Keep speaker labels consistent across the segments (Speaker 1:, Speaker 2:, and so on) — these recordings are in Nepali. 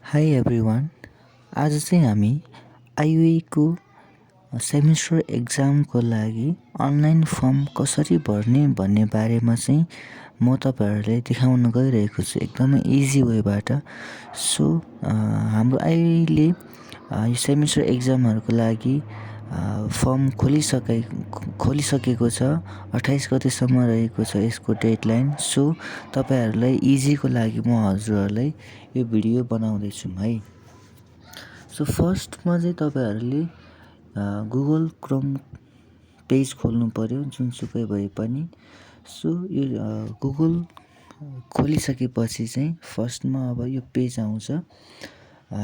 Speaker 1: High everyone. आज चाहिँ हामी आइयुएको सेमिस्टर एक्जामको लागि अनलाइन फर्म कसरी भर्ने भन्ने बारेमा चाहिँ म तपाईँहरूलाई देखाउन गइरहेको छु एकदमै इजी वेबाट। हाम्रो अहिले यो सेमिस्टर एक्जामहरूको लागि फर्म खोलिसकेको छ। 28 गतेसम्म रहेको छ यसको डेडलाइन। तपाईँहरूलाई इजीको लागि म हजुरहरूलाई यो भिडियो बनाउँदैछु है। फर्स्टमा चाहिँ तपाईँहरूले गुगल क्रोम पेज खोल्नु पर्यो जुनसुकै भए पनि। यो गुगल खोलिसकेपछि चाहिँ फर्स्टमा अब यो पेज आउँछ।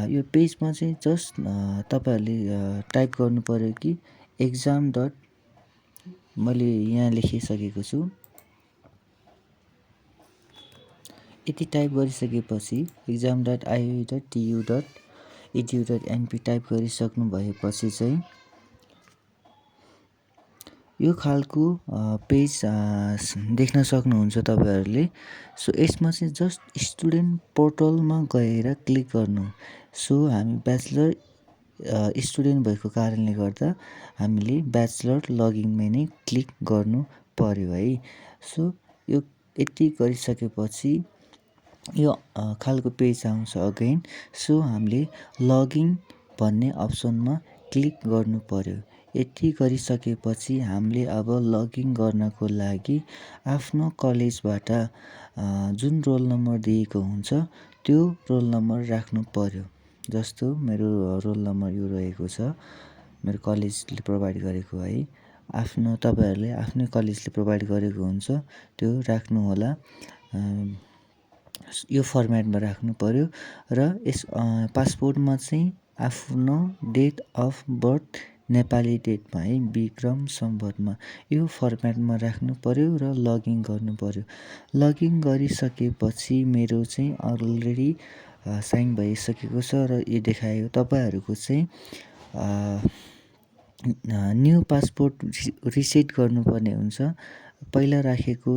Speaker 1: यो पेजमा चाहिँ जस्ट तपाईँहरूले टाइप गर्नु पर्यो कि एक्जाम डट, मैले यहाँ लेखिसकेको छु। यति टाइप गरिसकेपछि exam dot IU dot TU dot EDU dot NP type गरिसक्नु भएपछि चाहिँ यो खालको पेज देख्न सक्नुहुन्छ तपाईँहरूले। यसमा चाहिँ जस्ट स्टुडेन्ट पोर्टलमा गएर क्लिक गर्नु। हामी ब्याचलर स्टुडेन्ट भएको कारणले गर्दा हामीले ब्याचलर लगइनमा नै क्लिक गर्नु पर्यो है। यो यति गरिसकेपछि यो खालको पेज आउँछ अगेन। हामीले लगइन भन्ने अप्सनमा क्लिक गर्नु पर्यो। यति गरिसकेपछि हामीले अब लगइन गर्नको लागि आफ्नो कलेजबाट जुन रोल नम्बर दिएको हुन्छ त्यो रोल नम्बर राख्नु पर्यो। जस्तो मेरो रोल नम्बर यो रहेको छ, मेरो कलेजले प्रोभाइड गरेको है। तपाईँहरूले आफ्नै कलेजले प्रोभाइड गरेको हुन्छ त्यो राख्नु होला। यो फर्मेटमा राख्नु पर्यो र यस पासपोर्टमा चाहिँ आफ्नो डेट अफ बर्थ नेपाली डेटमा है, विक्रम सम्वतमा यो फर्मेटमा राख्नु पर्यो र लगइन गर्नु पर्यो। लगइन गरिसकेपछि मेरो चाहिँ अलरेडी साइन भइसकेको छ र यो देखायो। तपाईँहरूको चाहिँ न्यू पासपोर्ट रिसेट गर्नुपर्ने हुन्छ। पहिला राखेको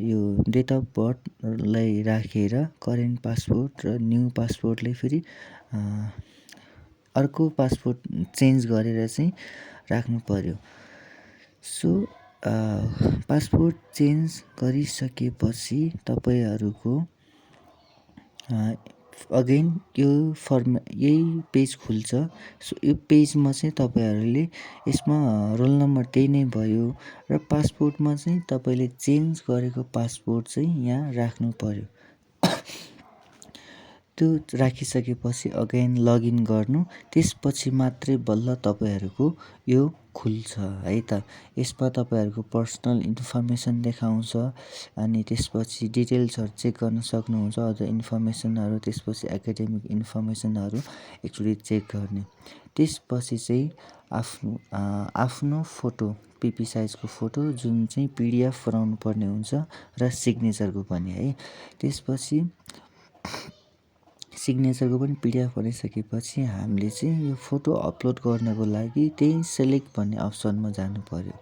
Speaker 1: यो डेट अफ बर्थलाई राखेर करेन्ट पासपोर्ट र न्यू पासपोर्टलाई फेरि अर्को पासपोर्ट चेन्ज गरेर चाहिँ राख्नु पर्यो। पासपोर्ट चेन्ज गरिसकेपछि तपाईँहरूको अगेन यो यही पेज खुल्छ। यो पेजमा चाहिँ तपाईँहरूले यसमा रोल नम्बर त्यही नै भयो र पासपोर्टमा चाहिँ तपाईँले चेन्ज गरेको पासपोर्ट चाहिँ यहाँ राख्नु पर्यो। त्यो राखिसकेपछि अगेन लगइन गर्नु, त्यसपछि मात्रै बल्ल तपाईँहरूको यो खुल्छ है त। यसमा तपाईँहरूको पर्सनल इन्फर्मेसन देखाउँछ अनि त्यसपछि डिटेल्सहरू चेक गर्न सक्नुहुन्छ, अदर इन्फर्मेसनहरू, त्यसपछि एकाडेमिक इन्फर्मेसनहरू एकचोटि चेक गर्ने। त्यसपछि चाहिँ आफ्नो फोटो, पिपी साइजको फोटो जुन चाहिँ पिडिएफ बनाउनु पर्ने हुन्छ र सिग्नेचरको पनि है। त्यसपछि सिग्नेचरको पनि पिडिएफ बनाइसकेपछि हामीले चाहिँ यो फोटो अपलोड गर्नको लागि त्यही सेलेक्ट भन्ने अप्सनमा जानु पर्यो।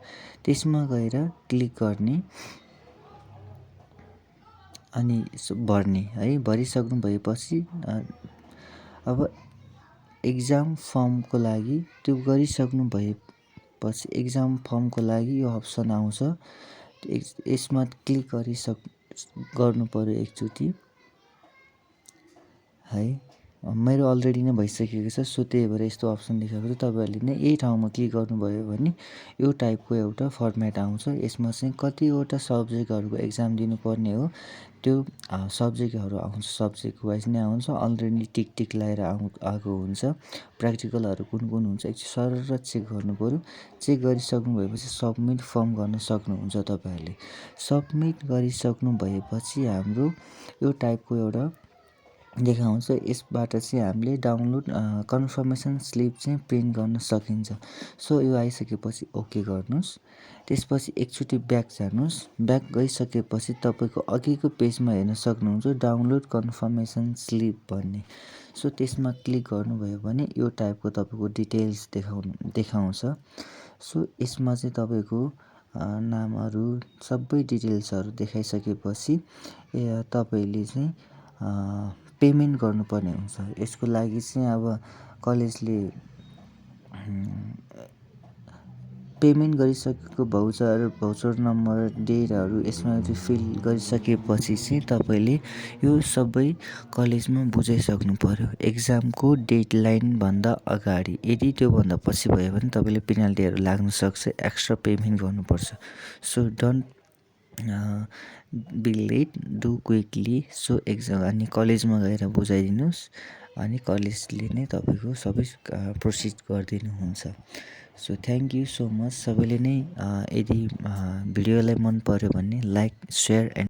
Speaker 1: त्यसमा गएर क्लिक गर्ने अनि भर्ने है। भरिसक्नु भएपछि अब एक्जाम फर्मको लागि त्यो गरिसक्नु भएपछि एक्जाम फर्मको लागि यो अप्सन आउँछ। यसमा क्लिक गर्नु पर्यो एकचोटि है। मेरो अलरेडी नै भइसकेको छ, त्यही भएर यस्तो अप्सन देखाएको छ। तपाईँहरूले नै यही ठाउँमा क्लिक गर्नुभयो भने यो टाइपको एउटा फर्मेट आउँछ। यसमा चाहिँ कतिवटा सब्जेक्टहरूको एक्जाम दिनुपर्ने हो त्यो सब्जेक्टहरू आउँछ, सब्जेक्ट वाइज नै आउँछ। अलरेडी टिक लगाएर आएको हुन्छ। प्र्याक्टिकलहरू कुन कुन हुन्छ एकचोटि सरर चेक गर्नु पर्यो। चेक गरिसक्नु भएपछि सबमिट फर्म गर्न सक्नुहुन्छ तपाईँहरूले। सबमिट गरिसक्नु भएपछि हाम्रो यो टाइपको एउटा देखाउँछ। यसबाट चाहिँ हामीले डाउनलोड कन्फर्मेसन स्लिप चाहिँ प्रिन्ट गर्न सकिन्छ। यो आइसकेपछि ओके गर्नुहोस्। त्यसपछि एकचोटि ब्याक जानुहोस्। ब्याक गइसकेपछि तपाईँको अघिको पेजमा हेर्न सक्नुहुन्छ डाउनलोड कन्फर्मेसन स्लिप भन्ने। त्यसमा क्लिक गर्नुभयो भने यो टाइपको तपाईँको डिटेल्स देखाउँछ। यसमा चाहिँ तपाईँको नामहरू सबै डिटेल्सहरू देखाइसकेपछि तपाईँले चाहिँ पेमेन्ट गर्नुपर्ने हुन्छ। यसको लागि चाहिँ अब कलेजले पेमेन्ट गरिसकेको भाउचर नम्बर, डेटहरू यसमा फिल गरिसकेपछि चाहिँ तपाईँले यो सबै कलेजमा बुझाइसक्नु पर्यो एक्जामको डेडलाइनभन्दा अगाडि। यदि त्योभन्दा पछि भयो भने तपाईँले पेनाल्टीहरू लाग्न सक्छ, एक्स्ट्रा पेमेन्ट गर्नुपर्छ। So don't be late, do quickly. So exam अनि कलेजमा गएर बुझाइदिनुहोस् अनि कलेजले नै तपाईँको सबै प्रोसिड गरिदिनुहुन्छ। So thank you so much. सबैले नै यदि भिडियोलाई मन पर्यो भने लाइक, सेयर एन्ड